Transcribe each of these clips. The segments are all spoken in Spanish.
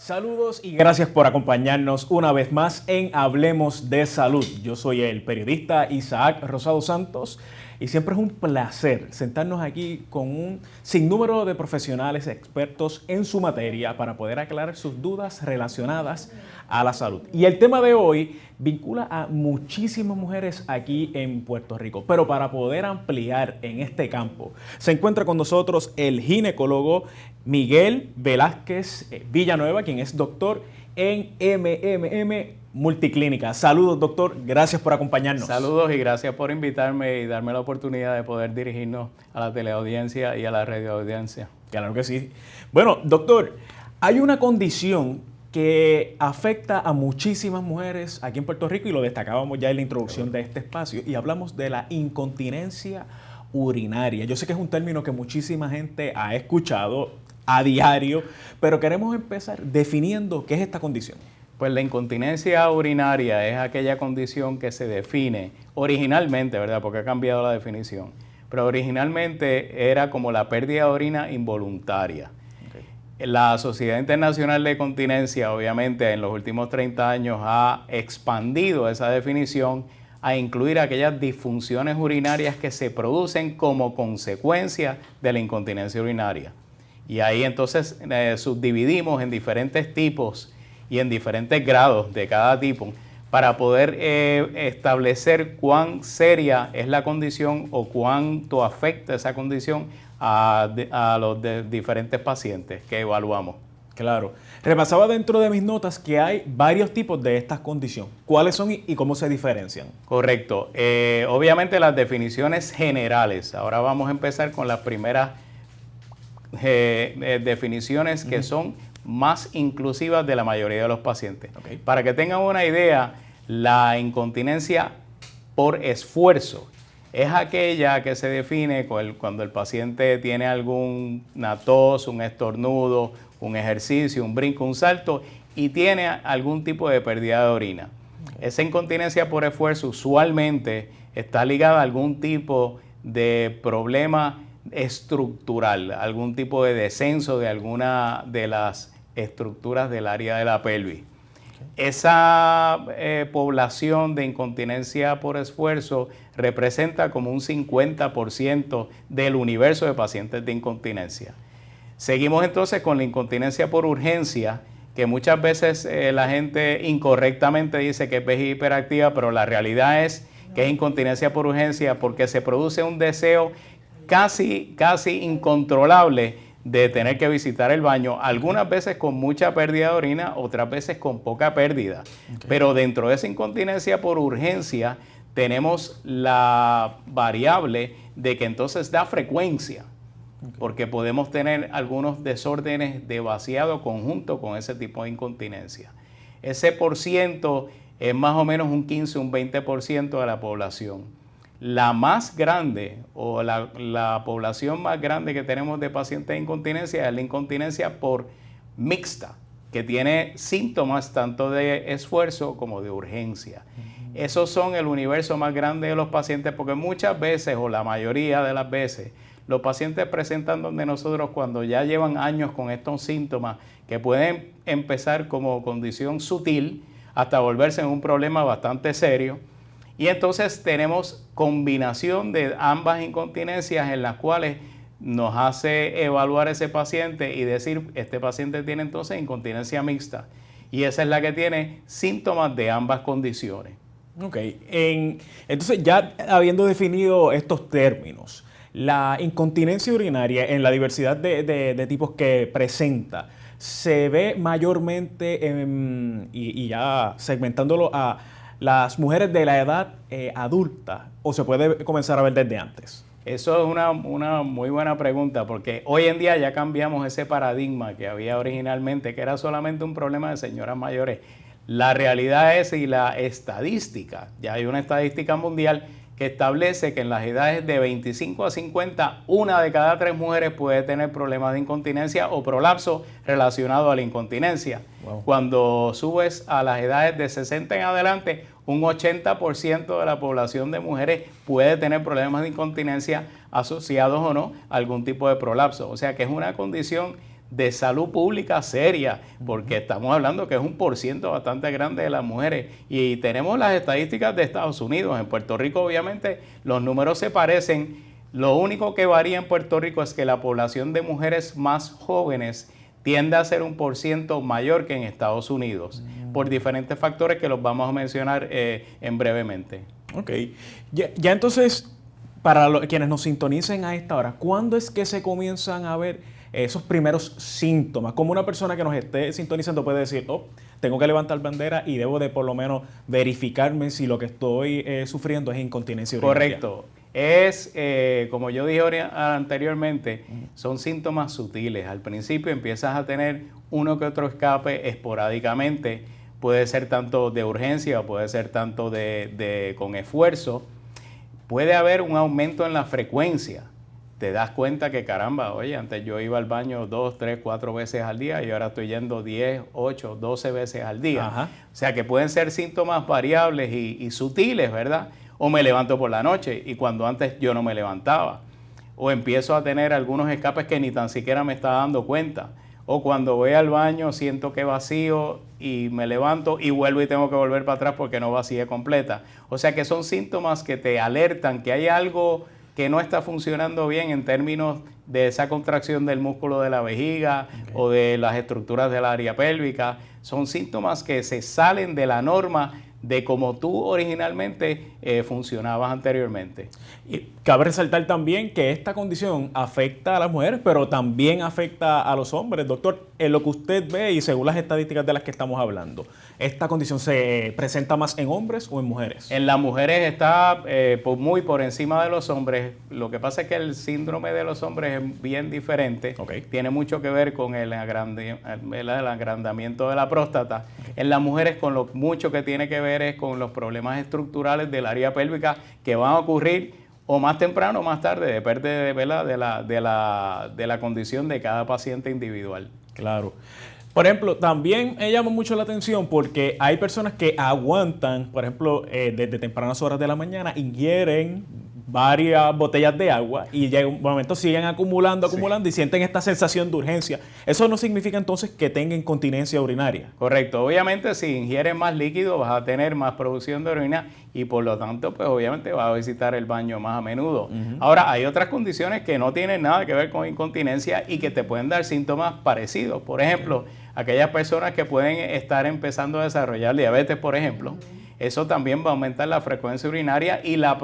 Saludos y gracias por acompañarnos una vez más en Hablemos de Salud. Yo soy el periodista Isaac Rosado Santos y siempre es un placer sentarnos aquí con un sinnúmero de profesionales expertos en su materia para poder aclarar sus dudas relacionadas a la salud. Y el tema de hoy vincula a muchísimas mujeres aquí en Puerto Rico, pero para poder ampliar en este campo, se encuentra con nosotros el ginecólogo Miguel Velázquez Villanueva, quien es doctor en MMM Multiclínica. Saludos, doctor. Gracias por acompañarnos. Saludos y gracias por invitarme y darme la oportunidad de poder dirigirnos a la teleaudiencia y a la radioaudiencia. Claro que sí. Bueno, doctor, hay una condición que afecta a muchísimas mujeres aquí en Puerto Rico y lo destacábamos ya en la introducción de este espacio y hablamos de la incontinencia urinaria. Yo sé que es un término que muchísima gente ha escuchado a diario, pero queremos empezar definiendo qué es esta condición. Pues la incontinencia urinaria es aquella condición que se define originalmente, ¿verdad? Porque ha cambiado la definición, pero originalmente era como la pérdida de orina involuntaria. Okay. La Sociedad Internacional de Continencia, obviamente, en los últimos 30 años ha expandido esa definición a incluir aquellas disfunciones urinarias que se producen como consecuencia de la incontinencia urinaria. Y ahí entonces subdividimos en diferentes tipos y en diferentes grados de cada tipo para poder establecer cuán seria es la condición o cuánto afecta esa condición a los diferentes pacientes que evaluamos. Claro. Repasaba dentro de mis notas que hay varios tipos de estas condiciones. ¿Cuáles son y cómo se diferencian? Correcto. Obviamente las definiciones generales. Ahora vamos a empezar con las primeras definiciones que son más inclusivas de la mayoría de los pacientes. Okay. Para que tengan una idea, la incontinencia por esfuerzo es aquella que se define cuando el paciente tiene alguna tos, un estornudo, un ejercicio, un brinco, un salto y tiene algún tipo de pérdida de orina. Okay. Esa incontinencia por esfuerzo usualmente está ligada a algún tipo de problema estructural, algún tipo de descenso de alguna de las estructuras del área de la pelvis. Okay. Esa población de incontinencia por esfuerzo representa como un 50% del universo de pacientes de incontinencia. Seguimos entonces con la incontinencia por urgencia, que muchas veces la gente incorrectamente dice que es vejiga hiperactiva, pero la realidad es que es incontinencia por urgencia porque se produce un deseo casi incontrolable de tener que visitar el baño, algunas veces con mucha pérdida de orina, otras veces con poca pérdida. Okay. Pero dentro de esa incontinencia por urgencia tenemos la variable de que entonces da frecuencia, okay, porque podemos tener algunos desórdenes de vaciado conjunto con ese tipo de incontinencia. Ese porciento es más o menos un 15, un 20% de la población. La más grande o la población más grande que tenemos de pacientes de incontinencia es la incontinencia por mixta, que tiene síntomas tanto de esfuerzo como de urgencia. Esos son el universo más grande de los pacientes porque muchas veces o la mayoría de las veces los pacientes presentan donde nosotros cuando ya llevan años con estos síntomas que pueden empezar como condición sutil hasta volverse en un problema bastante serio. Y entonces tenemos combinación de ambas incontinencias en las cuales nos hace evaluar ese paciente y decir, este paciente tiene entonces incontinencia mixta. Y esa es la que tiene síntomas de ambas condiciones. Ok, entonces ya habiendo definido estos términos, la incontinencia urinaria en la diversidad de tipos que presenta, se ve mayormente, y ya segmentándolo a las mujeres de la edad adulta, o se puede comenzar a ver desde antes. Eso es una muy buena pregunta, porque hoy en día ya cambiamos ese paradigma que había originalmente, que era solamente un problema de señoras mayores. La realidad es, y la estadística, ya hay una estadística mundial que establece que en las edades de 25 a 50, una de cada 3 mujeres puede tener problemas de incontinencia o prolapso relacionado a la incontinencia. Wow. Cuando subes a las edades de 60 en adelante, un 80% de la población de mujeres puede tener problemas de incontinencia asociados o no a algún tipo de prolapso. O sea que es una condición de salud pública seria, porque estamos hablando que es un porciento bastante grande de las mujeres y tenemos las estadísticas de Estados Unidos. En Puerto Rico obviamente los números se parecen, lo único que varía en Puerto Rico es que la población de mujeres más jóvenes tiende a ser un porciento mayor que en Estados Unidos, por diferentes factores que los vamos a mencionar en brevemente. Ok, ya entonces, para quienes nos sintonicen a esta hora, ¿cuándo es que se comienzan a ver esos primeros síntomas? Como una persona que nos esté sintonizando puede decir, oh, tengo que levantar bandera y debo de por lo menos verificarme si lo que estoy sufriendo es incontinencia urinaria. Correcto. Es, como yo dije anteriormente, son síntomas sutiles. Al principio empiezas a tener uno que otro escape esporádicamente. Puede ser tanto de urgencia o puede ser tanto con esfuerzo. Puede haber un aumento en la frecuencia. Te das cuenta que caramba, oye, antes yo iba al baño 2, 3, 4 veces al día y ahora estoy yendo 10, 8, 12 veces al día. Ajá. O sea que pueden ser síntomas variables y sutiles, ¿verdad? O me levanto por la noche y cuando antes yo no me levantaba. O empiezo a tener algunos escapes que ni tan siquiera me estaba dando cuenta. O cuando voy al baño siento que vacío y me levanto y vuelvo y tengo que volver para atrás porque no vacié completa. O sea que son síntomas que te alertan que hay algo que no está funcionando bien en términos de esa contracción del músculo de la vejiga o de las estructuras del área pélvica. Son síntomas que se salen de la norma de cómo tú originalmente funcionabas anteriormente. Y cabe resaltar también que esta condición afecta a las mujeres, pero también afecta a los hombres. Doctor, en lo que usted ve y según las estadísticas de las que estamos hablando, ¿esta condición se presenta más en hombres o en mujeres? En las mujeres está muy por encima de los hombres. Lo que pasa es que el síndrome de los hombres es bien diferente. Okay. Tiene mucho que ver con el agrandamiento de la próstata. Okay. En las mujeres con lo mucho que tiene que ver es con los problemas estructurales del área pélvica que van a ocurrir o más temprano o más tarde, depende de la condición de cada paciente individual. Claro. Por ejemplo, también me llama mucho la atención porque hay personas que aguantan, por ejemplo, desde tempranas horas de la mañana, ingieren varias botellas de agua y llega un momento siguen acumulando y sienten esta sensación de urgencia. Eso no significa entonces que tengan incontinencia urinaria. Correcto. Obviamente si ingieres más líquido vas a tener más producción de orina y por lo tanto pues obviamente vas a visitar el baño más a menudo. Ahora hay otras condiciones que no tienen nada que ver con incontinencia y que te pueden dar síntomas parecidos. Por ejemplo, aquellas personas que pueden estar empezando a desarrollar diabetes, por ejemplo, eso también va a aumentar la frecuencia urinaria y la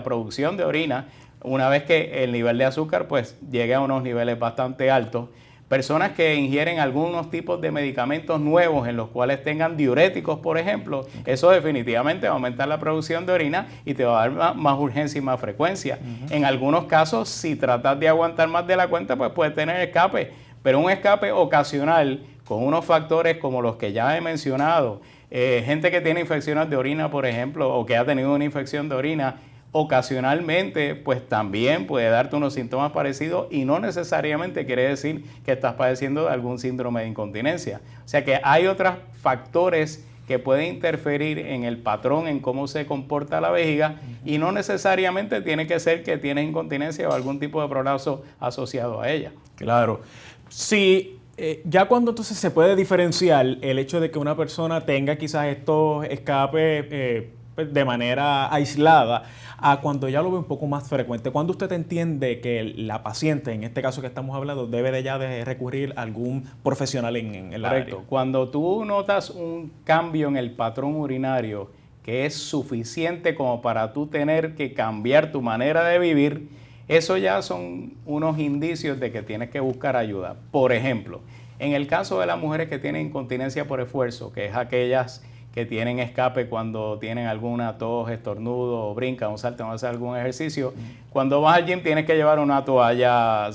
producción de orina una vez que el nivel de azúcar pues llegue a unos niveles bastante altos. Personas que ingieren algunos tipos de medicamentos nuevos en los cuales tengan diuréticos, por ejemplo, eso definitivamente va a aumentar la producción de orina y te va a dar más urgencia y más frecuencia. En algunos casos, si tratas de aguantar más de la cuenta, pues puedes tener escape, pero un escape ocasional con unos factores como los que ya he mencionado, gente que tiene infecciones de orina, por ejemplo, o que ha tenido una infección de orina, ocasionalmente, pues también puede darte unos síntomas parecidos y no necesariamente quiere decir que estás padeciendo de algún síndrome de incontinencia. O sea que hay otros factores que pueden interferir en el patrón, en cómo se comporta la vejiga y no necesariamente tiene que ser que tienes incontinencia o algún tipo de prolapso asociado a ella. Claro. Sí. Ya cuando entonces se puede diferenciar el hecho de que una persona tenga quizás estos escapes de manera aislada a cuando ya lo ve un poco más frecuente, ¿cuándo usted entiende que la paciente, en este caso que estamos hablando, debe de recurrir a algún profesional en la área? Cuando tú notas un cambio en el patrón urinario que es suficiente como para tú tener que cambiar tu manera de vivir, eso ya son unos indicios de que tienes que buscar ayuda. Por ejemplo, en el caso de las mujeres que tienen incontinencia por esfuerzo, que es aquellas que tienen escape cuando tienen alguna tos, estornudo o brincan o saltan o hacen algún ejercicio, cuando vas al gym tienes que llevar una toalla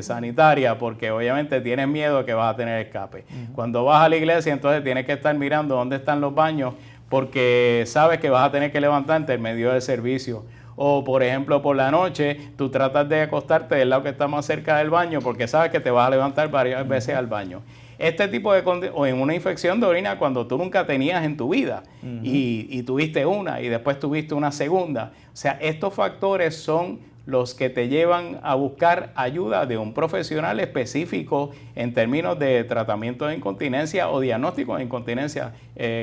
sanitaria porque obviamente tienes miedo de que vas a tener escape. Cuando vas a la iglesia entonces tienes que estar mirando dónde están los baños porque sabes que vas a tener que levantarte en medio del servicio. O, por ejemplo, por la noche, tú tratas de acostarte del lado que está más cerca del baño porque sabes que te vas a levantar varias veces al baño. Este tipo de o en una infección de orina cuando tú nunca tenías en tu vida y tuviste una y después tuviste una segunda. O sea, estos factores son los que te llevan a buscar ayuda de un profesional específico en términos de tratamiento de incontinencia o diagnóstico de incontinencia,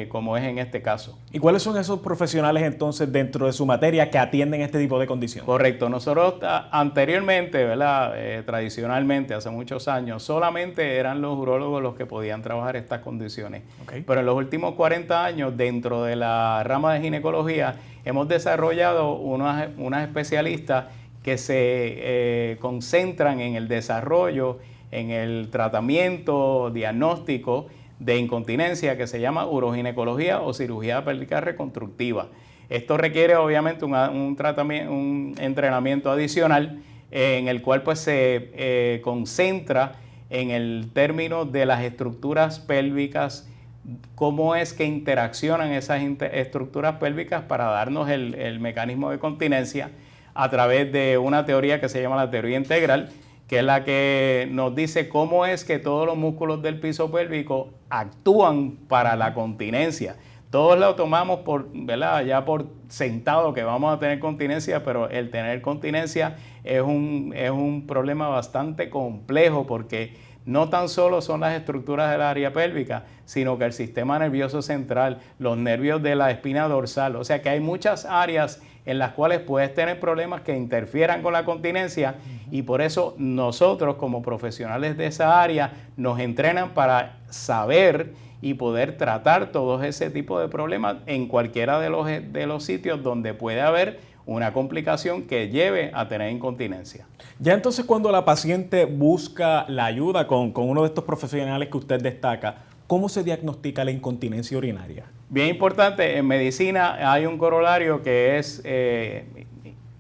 como es en este caso. ¿Y cuáles son esos profesionales entonces dentro de su materia que atienden este tipo de condiciones? Correcto. Nosotros anteriormente, ¿verdad? Tradicionalmente, hace muchos años, solamente eran los urólogos los que podían trabajar estas condiciones. Okay. Pero en los últimos 40 años, dentro de la rama de ginecología, hemos desarrollado unas especialistas que se concentran en el desarrollo, en el tratamiento diagnóstico de incontinencia, que se llama uroginecología o cirugía pélvica reconstructiva. Esto requiere obviamente un entrenamiento adicional en el cual pues se concentra en el término de las estructuras pélvicas, cómo es que interaccionan esas estructuras pélvicas para darnos el mecanismo de continencia a través de una teoría que se llama la teoría integral, que es la que nos dice cómo es que todos los músculos del piso pélvico actúan para la continencia. Todos lo tomamos ¿verdad? Ya por sentado que vamos a tener continencia, pero el tener continencia es un problema bastante complejo porque no tan solo son las estructuras del área pélvica, sino que el sistema nervioso central, los nervios de la espina dorsal, o sea que hay muchas áreas en las cuales puedes tener problemas que interfieran con la continencia y por eso nosotros como profesionales de esa área nos entrenan para saber y poder tratar todo ese tipo de problemas en cualquiera de los sitios donde puede haber una complicación que lleve a tener incontinencia. Ya entonces cuando la paciente busca la ayuda con uno de estos profesionales que usted destaca, ¿cómo se diagnostica la incontinencia urinaria? Bien importante, en medicina hay un corolario que es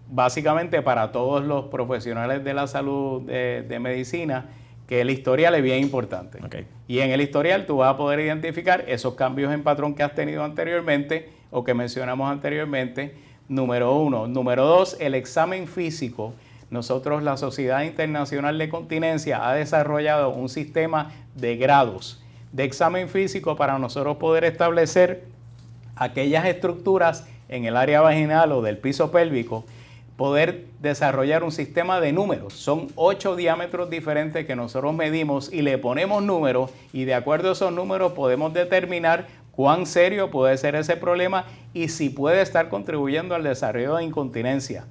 básicamente para todos los profesionales de la salud de medicina, que el historial es bien importante. Okay. Y en el historial tú vas a poder identificar esos cambios en patrón que has tenido anteriormente o que mencionamos anteriormente, número 1. Número 2, el examen físico. Nosotros, la Sociedad Internacional de Continencia, ha desarrollado un sistema de grados de examen físico para nosotros poder establecer aquellas estructuras en el área vaginal o del piso pélvico, poder desarrollar un sistema de números. Son 8 diámetros diferentes que nosotros medimos y le ponemos números y de acuerdo a esos números podemos determinar cuán serio puede ser ese problema y si puede estar contribuyendo al desarrollo de incontinencia.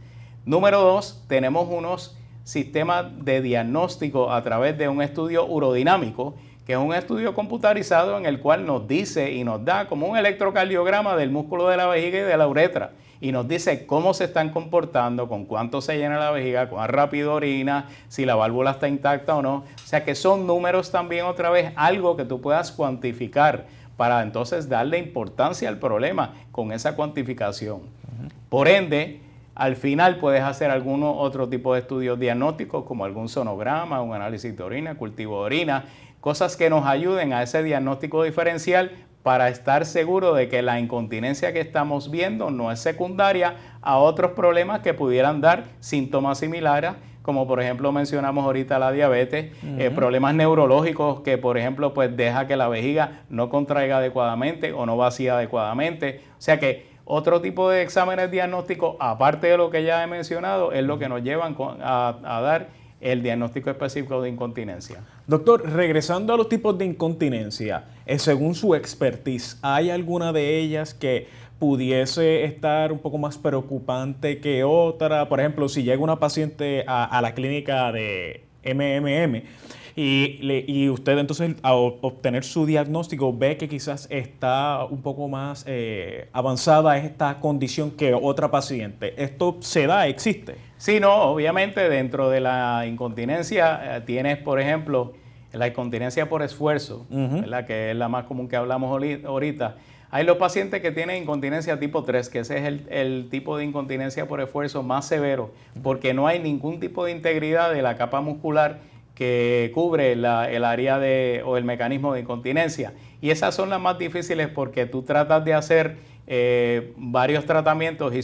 Número 2, tenemos unos sistemas de diagnóstico a través de un estudio urodinámico, que es un estudio computarizado en el cual nos dice y nos da como un electrocardiograma del músculo de la vejiga y de la uretra y nos dice cómo se están comportando, con cuánto se llena la vejiga, cuán rápido orina, si la válvula está intacta o no. O sea que son números también otra vez, algo que tú puedas cuantificar para entonces darle importancia al problema con esa cuantificación. Por ende, al final puedes hacer algún otro tipo de estudios diagnósticos como algún sonograma, un análisis de orina, cultivo de orina, cosas que nos ayuden a ese diagnóstico diferencial para estar seguro de que la incontinencia que estamos viendo no es secundaria a otros problemas que pudieran dar síntomas similares, como por ejemplo mencionamos ahorita la diabetes, problemas neurológicos que por ejemplo pues deja que la vejiga no contraiga adecuadamente o no vacía adecuadamente. O sea que otro tipo de exámenes diagnósticos, aparte de lo que ya he mencionado, es lo que nos llevan a dar el diagnóstico específico de incontinencia. Doctor, regresando a los tipos de incontinencia, según su expertise, ¿hay alguna de ellas que pudiese estar un poco más preocupante que otra? Por ejemplo, si llega una paciente a la clínica de MMM y usted entonces al obtener su diagnóstico ve que quizás está un poco más avanzada esta condición que otra paciente. ¿Esto se da, existe? Sí, no, obviamente dentro de la incontinencia tienes, por ejemplo, la incontinencia por esfuerzo, ¿verdad? Que es la más común que hablamos ahorita. Hay los pacientes que tienen incontinencia tipo 3, que ese es el tipo de incontinencia por esfuerzo más severo, porque no hay ningún tipo de integridad de la capa muscular que cubre el área o el mecanismo de incontinencia. Y esas son las más difíciles porque tú tratas de hacer varios tratamientos y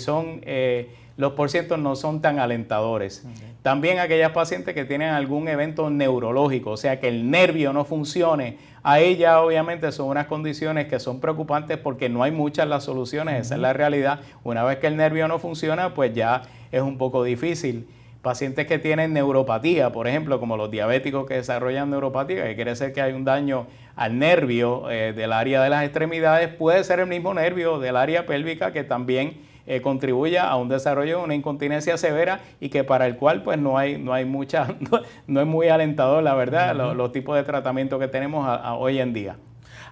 los porcientos no son tan alentadores. También aquellas pacientes que tienen algún evento neurológico, o sea que el nervio no funcione, a ellas obviamente son unas condiciones que son preocupantes porque no hay muchas las soluciones, esa es la realidad. Una vez que el nervio no funciona, pues ya es un poco difícil. pacientes que tienen neuropatía, por ejemplo, como los diabéticos que desarrollan neuropatía, que quiere decir que hay un daño al nervio del área de las extremidades, puede ser el mismo nervio del área pélvica que también contribuya a un desarrollo de una incontinencia severa y que para el cual pues no hay mucha, no es muy alentador, la verdad, los tipos de tratamiento que tenemos hoy en día.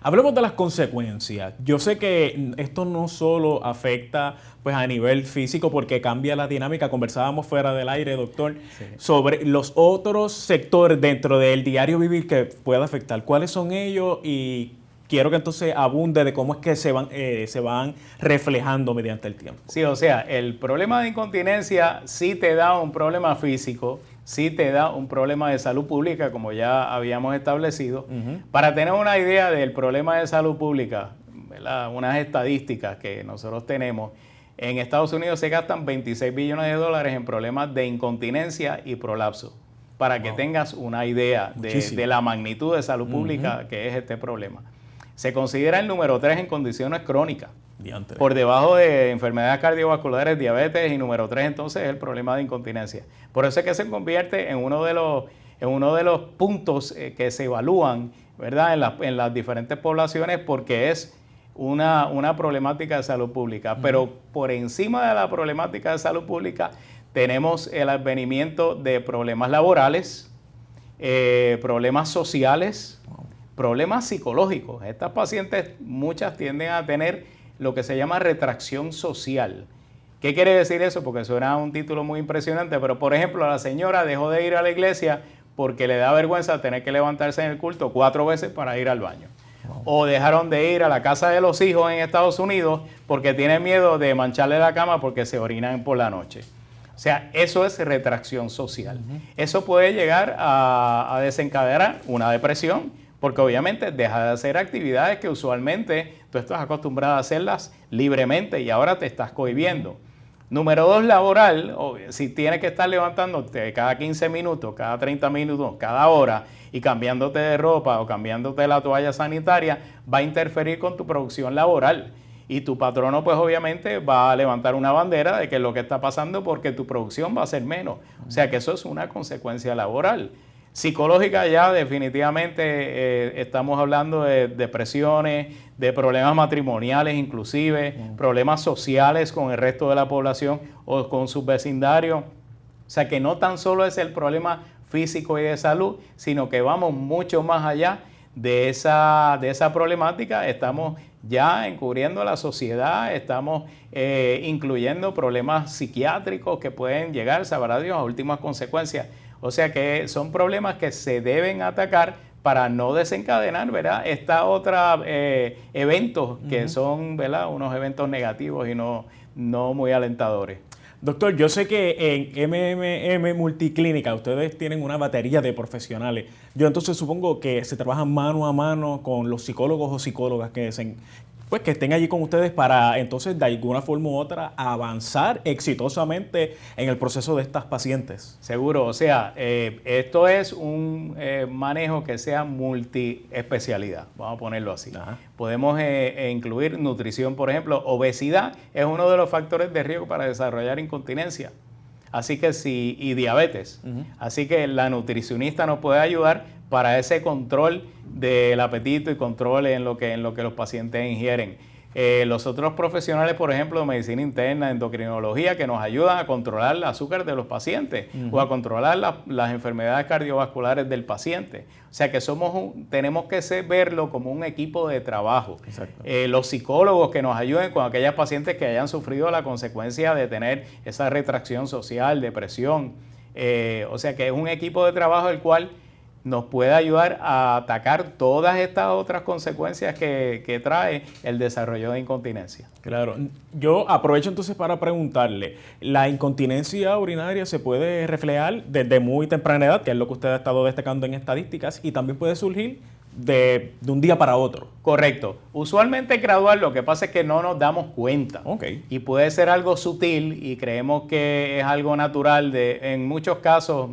Hablemos de las consecuencias. Yo sé que esto no solo afecta pues a nivel físico porque cambia la dinámica. Conversábamos fuera del aire, doctor, sobre los otros sectores dentro del diario vivir que puede afectar. ¿Cuáles son ellos? Y quiero que entonces abunde de cómo es que se van reflejando mediante el tiempo. Sí, o sea, el problema de incontinencia sí te da un problema físico, sí te da un problema de salud pública, como ya habíamos establecido. Para tener una idea del problema de salud pública, ¿verdad? Unas estadísticas que nosotros tenemos, en Estados Unidos se gastan 26 billones de dólares en problemas de incontinencia y prolapso, para que tengas una idea de la magnitud de salud pública que es este problema. Se considera el número 3 en condiciones crónicas. Diantre. Por debajo de enfermedades cardiovasculares, diabetes y número 3 entonces es el problema de incontinencia. Por eso es que se convierte en uno de los puntos que se evalúan, ¿verdad? en las diferentes poblaciones porque es una problemática de salud pública. Pero por encima de la problemática de salud pública tenemos el advenimiento de problemas laborales, problemas sociales, problemas psicológicos. Estas pacientes, muchas tienden a tener lo que se llama retracción social. ¿Qué quiere decir eso? Porque suena un título muy impresionante, pero por ejemplo, la señora dejó de ir a la iglesia porque le da vergüenza tener que levantarse en el culto 4 veces para ir al baño. O dejaron de ir a la casa de los hijos en Estados Unidos porque tienen miedo de mancharle la cama porque se orinan por la noche. O sea, eso es retracción social. Eso puede llegar a desencadenar una depresión, porque obviamente deja de hacer actividades que usualmente tú estás acostumbrado a hacerlas libremente y ahora te estás cohibiendo. Número 2, laboral. Si tienes que estar levantándote cada 15 minutos, cada 30 minutos, cada hora y cambiándote de ropa o cambiándote la toalla sanitaria, va a interferir con tu producción laboral. Y tu patrono pues obviamente va a levantar una bandera de que es lo que está pasando porque tu producción va a ser menos. O sea que eso es una consecuencia laboral. Psicológica ya definitivamente estamos hablando de depresiones, de problemas matrimoniales inclusive, problemas sociales con el resto de la población o con sus vecindarios. O sea que no tan solo es el problema físico y de salud, sino que vamos mucho más allá de esa problemática. Estamos ya encubriendo a la sociedad, estamos incluyendo problemas psiquiátricos que pueden llegar, sabrá Dios, a últimas consecuencias. O sea que son problemas que se deben atacar para no desencadenar, ¿verdad? Esta otra eventos que son, ¿verdad? Unos eventos negativos y no muy alentadores. Doctor, yo sé que en MMM Multiclínica ustedes tienen una batería de profesionales. Yo entonces supongo que se trabajan mano a mano con los psicólogos o psicólogas que estén allí con ustedes para entonces de alguna forma u otra avanzar exitosamente en el proceso de estas pacientes. Seguro, o sea, esto es un manejo que sea multiespecialidad, vamos a ponerlo así. Ajá. Podemos incluir nutrición, por ejemplo, obesidad es uno de los factores de riesgo para desarrollar incontinencia. Así que y diabetes. Así que la nutricionista nos puede ayudar para ese control del apetito y control en lo que los pacientes ingieren. Los otros profesionales, por ejemplo, de medicina interna, endocrinología, que nos ayudan a controlar el azúcar de los pacientes o a controlar las enfermedades cardiovasculares del paciente. O sea que tenemos que verlo como un equipo de trabajo. Los psicólogos que nos ayuden con aquellas pacientes que hayan sufrido la consecuencia de tener esa retracción social, depresión. O sea que es un equipo de trabajo el cual nos puede ayudar a atacar todas estas otras consecuencias que trae el desarrollo de incontinencia. Claro. Yo aprovecho entonces para preguntarle, ¿la incontinencia urinaria se puede reflejar desde muy temprana edad, que es lo que usted ha estado destacando en estadísticas, y también puede surgir de un día para otro? Correcto. Usualmente es gradual, lo que pasa es que no nos damos cuenta. Y puede ser algo sutil y creemos que es algo natural. En muchos casos,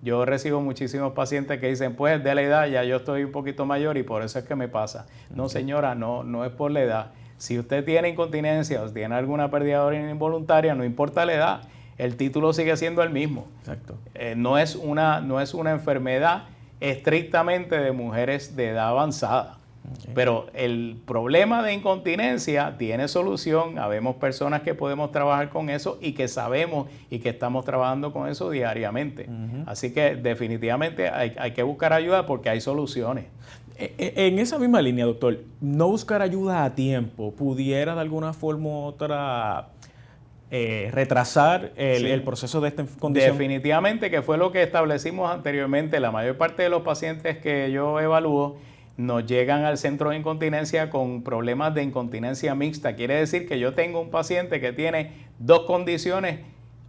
yo recibo muchísimos pacientes que dicen, pues de la edad ya yo estoy un poquito mayor y por eso es que me pasa. No, señora, no es por la edad. Si usted tiene incontinencia o tiene alguna pérdida de orina involuntaria, no importa la edad. el título sigue siendo el mismo. Exacto. No es una enfermedad estrictamente de mujeres de edad avanzada. Okay. Pero el problema de incontinencia tiene solución. Habemos personas que podemos trabajar con eso y que sabemos y que estamos trabajando con eso diariamente. Así que definitivamente hay que buscar ayuda porque hay soluciones. En esa misma línea, doctor, no buscar ayuda a tiempo pudiera de alguna forma u otra retrasar el proceso de esta condición. Definitivamente, que fue lo que establecimos anteriormente. La mayor parte de los pacientes que yo evalúo nos llegan al centro de incontinencia con problemas de incontinencia mixta. Quiere decir que yo tengo un paciente que tiene dos condiciones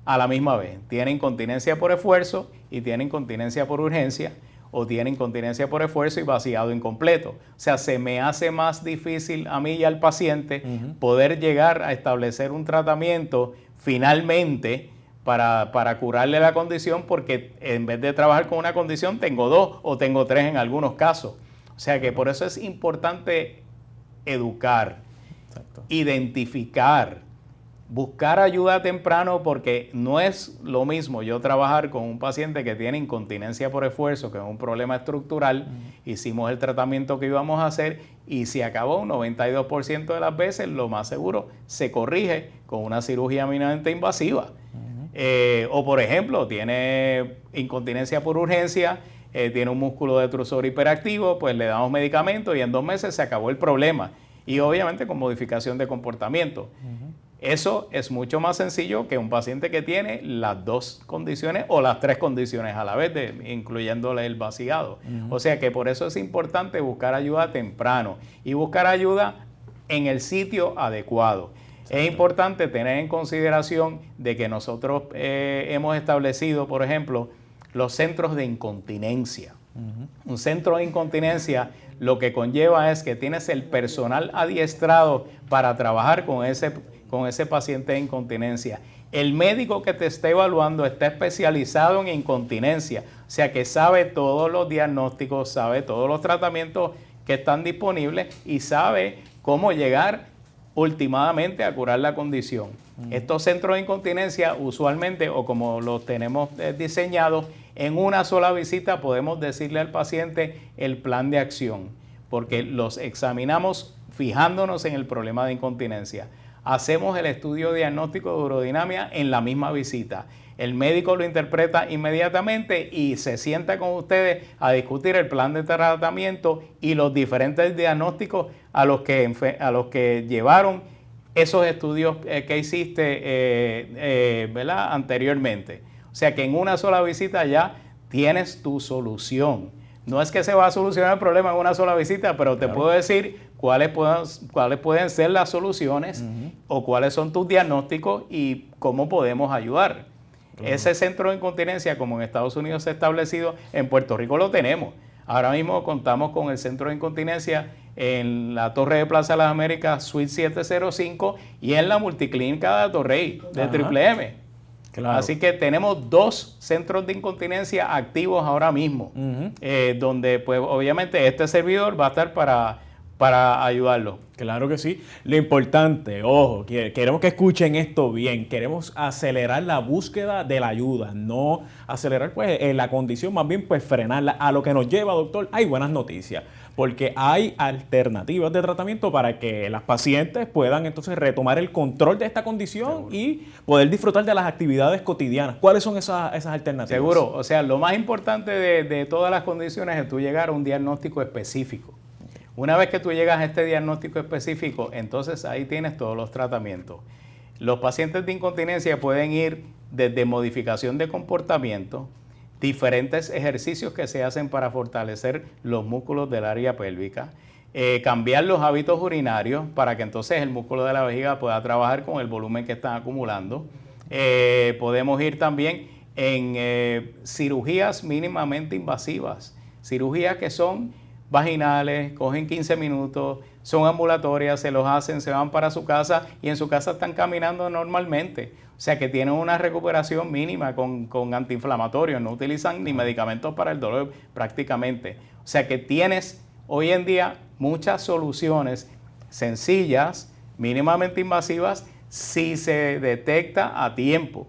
a la misma vez. Tiene incontinencia por esfuerzo y tiene incontinencia por urgencia, o tiene incontinencia por esfuerzo y vaciado incompleto. O sea, se me hace más difícil a mí y al paciente poder llegar a establecer un tratamiento finalmente para curarle la condición, porque en vez de trabajar con una condición tengo dos o tengo tres en algunos casos. O sea que por eso es importante educar, identificar, buscar ayuda temprano, porque no es lo mismo yo trabajar con un paciente que tiene incontinencia por esfuerzo, que es un problema estructural. Hicimos el tratamiento que íbamos a hacer y se acabó un 92% de las veces, lo más seguro, se corrige con una cirugía mínimamente invasiva. O por ejemplo, tiene incontinencia por urgencia, tiene un músculo detrusor hiperactivo, pues le damos medicamentos y en 2 meses se acabó el problema. Y obviamente con modificación de comportamiento. Eso es mucho más sencillo que un paciente que tiene las dos condiciones o las tres condiciones a la vez, incluyéndole el vaciado. O sea que por eso es importante buscar ayuda temprano y buscar ayuda en el sitio adecuado. Es importante tener en consideración de que nosotros hemos establecido, por ejemplo, los centros de incontinencia. Un centro de incontinencia lo que conlleva es que tienes el personal adiestrado para trabajar con ese paciente de incontinencia. El médico que te está evaluando está especializado en incontinencia, o sea que sabe todos los diagnósticos, sabe todos los tratamientos que están disponibles y sabe cómo llegar últimamente a curar la condición. Estos centros de incontinencia usualmente, o como los tenemos diseñados, en una sola visita podemos decirle al paciente el plan de acción, porque los examinamos fijándonos en el problema de incontinencia. Hacemos el estudio diagnóstico de urodinamia en la misma visita. El médico lo interpreta inmediatamente y se sienta con ustedes a discutir el plan de tratamiento y los diferentes diagnósticos a los que llevaron esos estudios que hiciste ¿verdad? Anteriormente. O sea que en una sola visita ya tienes tu solución. No es que se va a solucionar el problema en una sola visita, pero te puedo decir cuáles pueden ser las soluciones o cuáles son tus diagnósticos y cómo podemos ayudar. Ese centro de incontinencia, como en Estados Unidos se ha establecido, en Puerto Rico lo tenemos. Ahora mismo contamos con el centro de incontinencia en la Torre de Plaza de las Américas, Suite 705, y en la Multiclínica de Atorrey, de Triple M. Claro. Así que tenemos 2 centros de incontinencia activos ahora mismo, donde pues obviamente este servidor va a estar para ayudarlo. Claro que sí. Lo importante, ojo, queremos que escuchen esto bien. Queremos acelerar la búsqueda de la ayuda, no acelerar pues la condición, más bien pues frenarla. A lo que nos lleva, doctor, hay buenas noticias, porque hay alternativas de tratamiento para que las pacientes puedan entonces retomar el control de esta condición. Seguro. Y poder disfrutar de las actividades cotidianas. ¿Cuáles son esas alternativas? Seguro. O sea, lo más importante de todas las condiciones es tú llegar a un diagnóstico específico. Una vez que tú llegas a este diagnóstico específico, entonces ahí tienes todos los tratamientos. Los pacientes de incontinencia pueden ir desde modificación de comportamiento, diferentes ejercicios que se hacen para fortalecer los músculos del área pélvica, cambiar los hábitos urinarios para que entonces el músculo de la vejiga pueda trabajar con el volumen que están acumulando. Podemos ir también en cirugías mínimamente invasivas, cirugías que son vaginales, cogen 15 minutos, son ambulatorias, se los hacen, se van para su casa y en su casa están caminando normalmente. O sea que tienen una recuperación mínima con antiinflamatorios, no utilizan ni medicamentos para el dolor prácticamente. O sea que tienes hoy en día muchas soluciones sencillas, mínimamente invasivas, si se detecta a tiempo.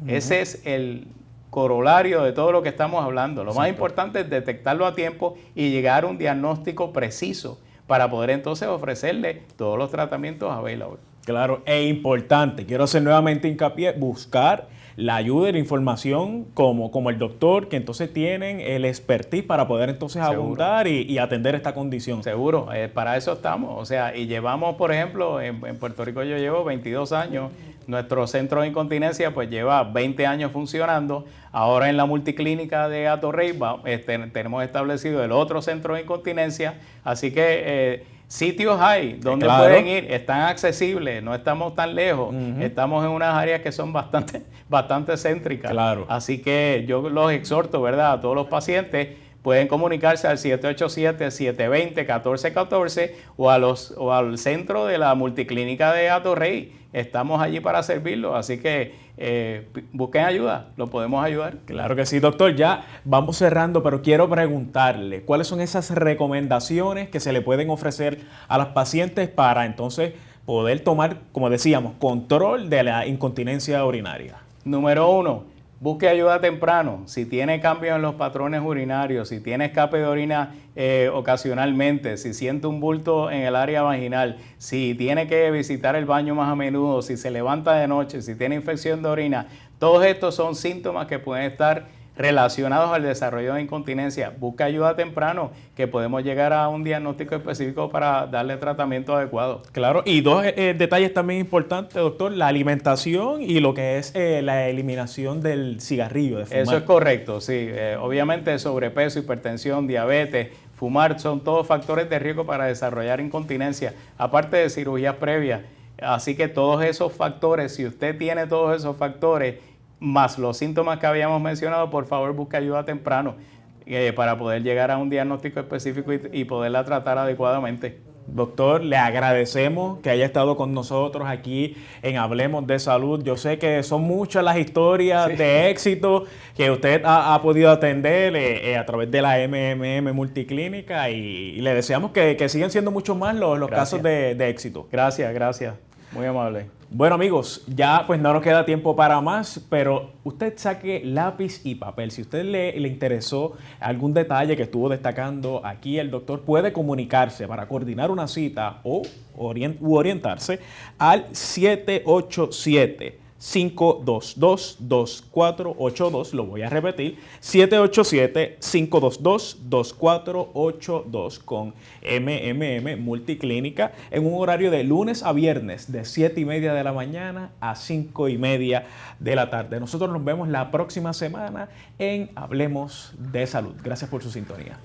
Ese es el corolario de todo lo que estamos hablando. Lo Exacto. más importante es detectarlo a tiempo y llegar a un diagnóstico preciso para poder entonces ofrecerle todos los tratamientos available. Claro, e importante, quiero hacer nuevamente hincapié, buscar la ayuda y la información como el doctor, que entonces tienen el expertise para poder entonces abundar y atender esta condición. Seguro, para eso estamos. O sea, y llevamos, por ejemplo, en Puerto Rico yo llevo 22 años, nuestro centro de incontinencia pues lleva 20 años funcionando. Ahora en la multiclínica de Atorrey tenemos establecido el otro centro de incontinencia, así que sitios hay donde claro. pueden ir, están accesibles, no estamos tan lejos, estamos en unas áreas que son bastante céntricas. Claro. Así que yo los exhorto, ¿verdad?, a todos los pacientes. Pueden comunicarse al 787-720-1414 o al centro de la multiclínica de Atorrey. Estamos allí para servirlos, así que busquen ayuda, lo podemos ayudar. Claro que sí, doctor. Ya vamos cerrando, pero quiero preguntarle, ¿cuáles son esas recomendaciones que se le pueden ofrecer a los pacientes para entonces poder tomar, como decíamos, control de la incontinencia urinaria? Número 1. Busque ayuda temprano. Si tiene cambios en los patrones urinarios, si tiene escape de orina ocasionalmente, si siente un bulto en el área vaginal, si tiene que visitar el baño más a menudo, si se levanta de noche, si tiene infección de orina, todos estos son síntomas que pueden estar relacionados al desarrollo de incontinencia. Busca ayuda temprano, que podemos llegar a un diagnóstico específico para darle tratamiento adecuado. Claro, y dos detalles también importantes, doctor, la alimentación y lo que es la eliminación del cigarrillo, de fumar. Eso es correcto, sí. Obviamente sobrepeso, hipertensión, diabetes, fumar son todos factores de riesgo para desarrollar incontinencia, aparte de cirugías previas. Así que todos esos factores, si usted tiene todos esos factores, más los síntomas que habíamos mencionado, por favor busque ayuda temprano para poder llegar a un diagnóstico específico y poderla tratar adecuadamente. Doctor, le agradecemos que haya estado con nosotros aquí en Hablemos de Salud. Yo sé que son muchas las historias de éxito que usted ha podido atender a través de la MMM Multiclínica y le deseamos que sigan siendo muchos más los casos de éxito. Gracias. Muy amable. Bueno amigos, ya pues no nos queda tiempo para más, pero usted saque lápiz y papel. Si a usted le interesó algún detalle que estuvo destacando aquí el doctor, puede comunicarse para coordinar una cita u orientarse al 787-522-2482. Lo voy a repetir, 787-522-2482 con MMM Multiclínica en un horario de lunes a viernes de 7:30 de la mañana a 5:30 de la tarde. Nosotros nos vemos la próxima semana en Hablemos de Salud. Gracias por su sintonía.